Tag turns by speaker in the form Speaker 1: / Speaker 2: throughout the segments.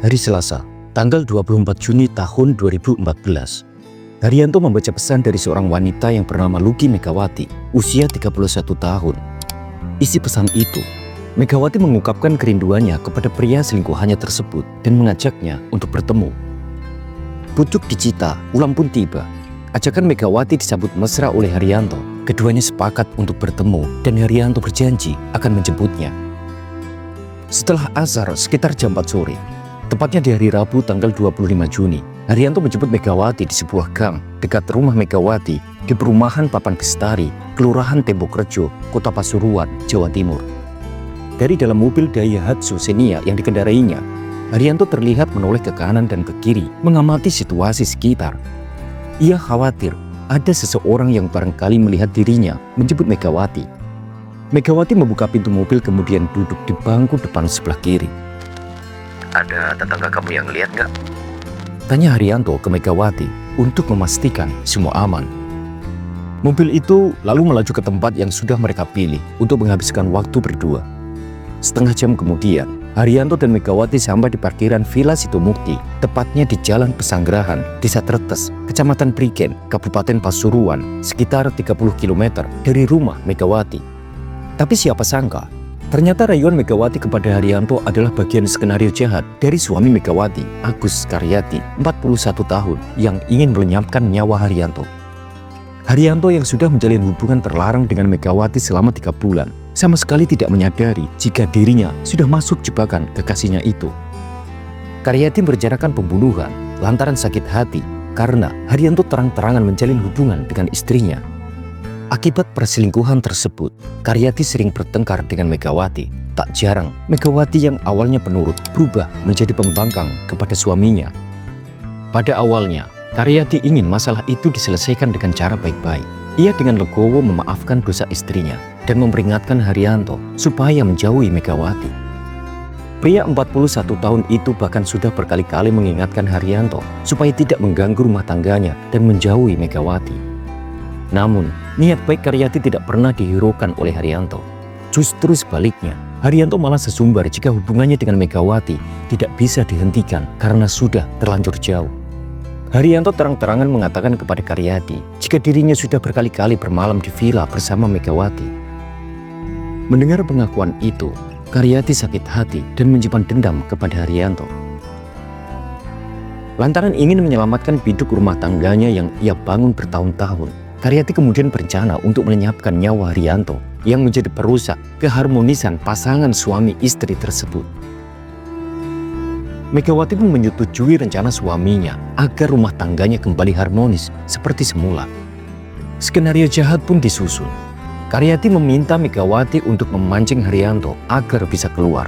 Speaker 1: Hari Selasa, tanggal 24 Juni tahun 2014. Haryanto membaca pesan dari seorang wanita yang bernama Luki Megawati, usia 31 tahun. Isi pesan itu, Megawati mengungkapkan kerinduannya kepada pria selingkuhannya tersebut dan mengajaknya untuk bertemu. Pucuk dicita, ulam pun tiba. Ajakan Megawati disambut mesra oleh Haryanto. Keduanya sepakat untuk bertemu dan Haryanto berjanji akan menjemputnya. Setelah asar sekitar jam 4 sore, tepatnya di hari Rabu tanggal 25 Juni, Haryanto menjemput Megawati di sebuah gang dekat rumah Megawati di perumahan Papan Bestari, Kelurahan Tembok Rejo, Kota Pasuruan, Jawa Timur. Dari dalam mobil Daihatsu Xenia yang dikendarainya, Haryanto terlihat menoleh ke kanan dan ke kiri mengamati situasi sekitar. Ia khawatir ada seseorang yang barangkali melihat dirinya menjemput Megawati. Megawati membuka pintu mobil kemudian duduk di bangku depan sebelah kiri. "Ada tetangga kamu yang lihat nggak?" tanya Haryanto ke Megawati untuk memastikan semua aman. Mobil itu lalu melaju ke tempat yang sudah mereka pilih untuk menghabiskan waktu berdua. Setengah jam kemudian, Haryanto dan Megawati sampai di parkiran Villa Situmukti, tepatnya di Jalan Pesanggerahan, Desa Tretes, Kecamatan Prigen, Kabupaten Pasuruan, sekitar 30 km dari rumah Megawati. Tapi siapa sangka, ternyata rayuan Megawati kepada Haryanto adalah bagian skenario jahat dari suami Megawati, Agus Karyati, 41 tahun, yang ingin melenyapkan nyawa Haryanto. Haryanto yang sudah menjalin hubungan terlarang dengan Megawati selama 3 bulan, sama sekali tidak menyadari jika dirinya sudah masuk jebakan kekasihnya itu. Karyati merencanakan pembunuhan lantaran sakit hati karena Haryanto terang-terangan menjalin hubungan dengan istrinya. Akibat perselingkuhan tersebut, Karyati sering bertengkar dengan Megawati. Tak jarang, Megawati yang awalnya penurut berubah menjadi pembangkang kepada suaminya. Pada awalnya, Karyati ingin masalah itu diselesaikan dengan cara baik-baik. Ia dengan legowo memaafkan dosa istrinya dan memperingatkan Haryanto supaya menjauhi Megawati. Pria 41 tahun itu bahkan sudah berkali-kali mengingatkan Haryanto supaya tidak mengganggu rumah tangganya dan menjauhi Megawati. Namun, niat baik Karyati tidak pernah dihiraukan oleh Haryanto. Justru sebaliknya, Haryanto malah sesumbar jika hubungannya dengan Megawati tidak bisa dihentikan karena sudah terlanjur jauh. Haryanto terang-terangan mengatakan kepada Karyati jika dirinya sudah berkali-kali bermalam di villa bersama Megawati. Mendengar pengakuan itu, Karyati sakit hati dan menyimpan dendam kepada Haryanto. Lantaran ingin menyelamatkan biduk rumah tangganya yang ia bangun bertahun-tahun, Karyati kemudian berencana untuk melenyapkan nyawa Haryanto yang menjadi perusak keharmonisan pasangan suami istri tersebut. Megawati pun menyetujui rencana suaminya agar rumah tangganya kembali harmonis seperti semula. Skenario jahat pun disusun. Karyati meminta Megawati untuk memancing Haryanto agar bisa keluar.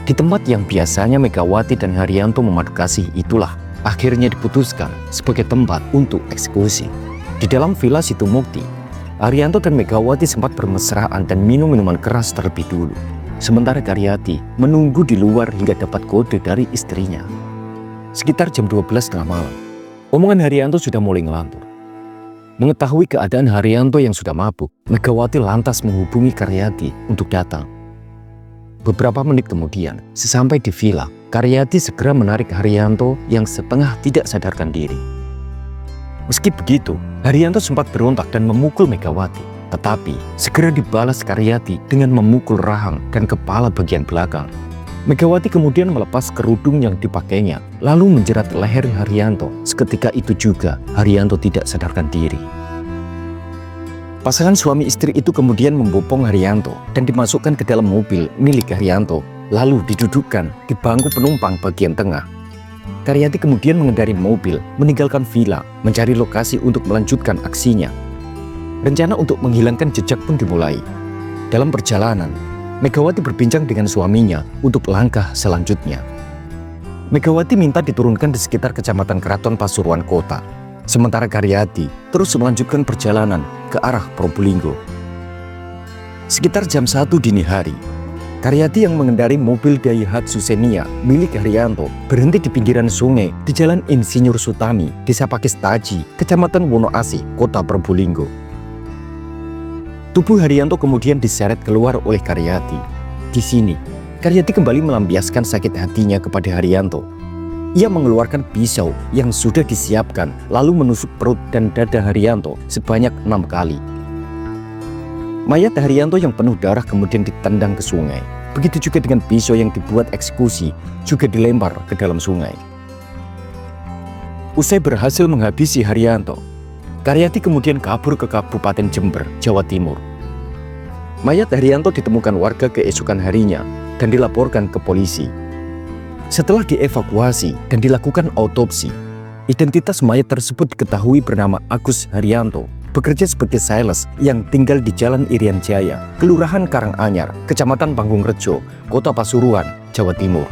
Speaker 1: Di tempat yang biasanya Megawati dan Haryanto memadu kasih itulah akhirnya diputuskan sebagai tempat untuk eksekusi. Di dalam Villa Situmukti, Haryanto dan Megawati sempat bermesraan dan minum minuman keras terlebih dulu. Sementara Karyati menunggu di luar hingga dapat kode dari istrinya. Sekitar jam 12 tengah malam, omongan Haryanto sudah mulai ngelantur. Mengetahui keadaan Haryanto yang sudah mabuk, Megawati lantas menghubungi Karyati untuk datang. Beberapa menit kemudian, sesampai di villa, Karyati segera menarik Haryanto yang setengah tidak sadarkan diri. Meski begitu, Haryanto sempat berontak dan memukul Megawati. Tetapi segera dibalas Karyati dengan memukul rahang dan kepala bagian belakang. Megawati kemudian melepas kerudung yang dipakainya, lalu menjerat leher Haryanto. Seketika itu juga Haryanto tidak sadarkan diri. Pasangan suami istri itu kemudian membopong Haryanto dan dimasukkan ke dalam mobil milik Haryanto, lalu didudukkan di bangku penumpang bagian tengah. Karyati kemudian mengendari mobil, meninggalkan villa, mencari lokasi untuk melanjutkan aksinya. Rencana untuk menghilangkan jejak pun dimulai. Dalam perjalanan, Megawati berbincang dengan suaminya untuk langkah selanjutnya. Megawati minta diturunkan di sekitar Kecamatan Keraton Pasuruan Kota. Sementara Karyati terus melanjutkan perjalanan ke arah Probolinggo. Sekitar jam 1 dini hari, Karyati yang mengendari mobil Daihatsu Xenia milik Haryanto berhenti di pinggiran sungai di Jalan Insinyur Sutami, Desa Pakestaji, Kecamatan Wonoasih, Kota Probolinggo. Tubuh Haryanto kemudian diseret keluar oleh Karyati. Di sini, Karyati kembali melampiaskan sakit hatinya kepada Haryanto. Ia mengeluarkan pisau yang sudah disiapkan lalu menusuk perut dan dada Haryanto sebanyak 6 kali. Mayat Haryanto yang penuh darah kemudian ditendang ke sungai. Begitu juga dengan pisau yang dibuat eksekusi juga dilempar ke dalam sungai. Usai berhasil menghabisi Haryanto, Karyati kemudian kabur ke Kabupaten Jember, Jawa Timur. Mayat Haryanto ditemukan warga keesokan harinya dan dilaporkan ke polisi. Setelah dievakuasi dan dilakukan autopsi, identitas mayat tersebut diketahui bernama Agus Haryanto, bekerja sebagai sales yang tinggal di Jalan Irian Jaya, Kelurahan Karanganyar, Kecamatan Panggung-Rejo, Kota Pasuruan, Jawa Timur.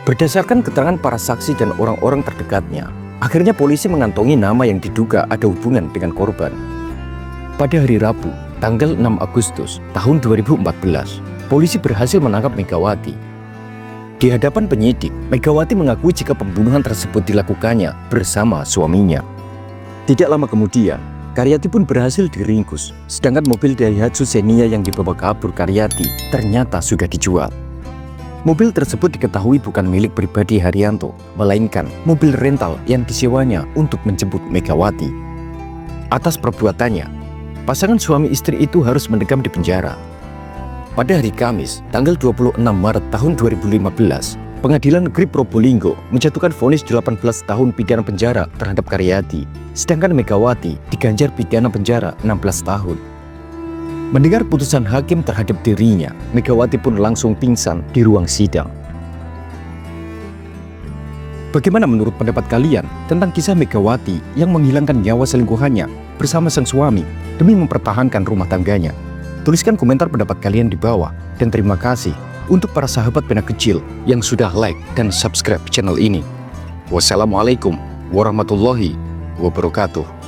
Speaker 1: Berdasarkan keterangan para saksi dan orang-orang terdekatnya, akhirnya polisi mengantongi nama yang diduga ada hubungan dengan korban. Pada hari Rabu, tanggal 6 Agustus tahun 2014, polisi berhasil menangkap Megawati. Di hadapan penyidik, Megawati mengakui jika pembunuhan tersebut dilakukannya bersama suaminya. Tidak lama kemudian, Karyati pun berhasil diringkus, sedangkan mobil Daihatsu Xenia yang dibawa kabur Karyati ternyata sudah dijual. Mobil tersebut diketahui bukan milik pribadi Haryanto, melainkan mobil rental yang disewanya untuk menjemput Megawati. Atas perbuatannya, pasangan suami istri itu harus mendekam di penjara. Pada hari Kamis, tanggal 26 Maret tahun 2015, Pengadilan Negeri Probolinggo menjatuhkan vonis 18 tahun pidana penjara terhadap Karyati, sedangkan Megawati diganjar pidana penjara 16 tahun. Mendengar putusan hakim terhadap dirinya, Megawati pun langsung pingsan di ruang sidang. Bagaimana menurut pendapat kalian tentang kisah Megawati yang menghilangkan nyawa selingkuhannya bersama sang suami demi mempertahankan rumah tangganya? Tuliskan komentar pendapat kalian di bawah, dan terima kasih untuk para sahabat pena kecil yang sudah like dan subscribe channel ini. Wassalamualaikum warahmatullahi wabarakatuh.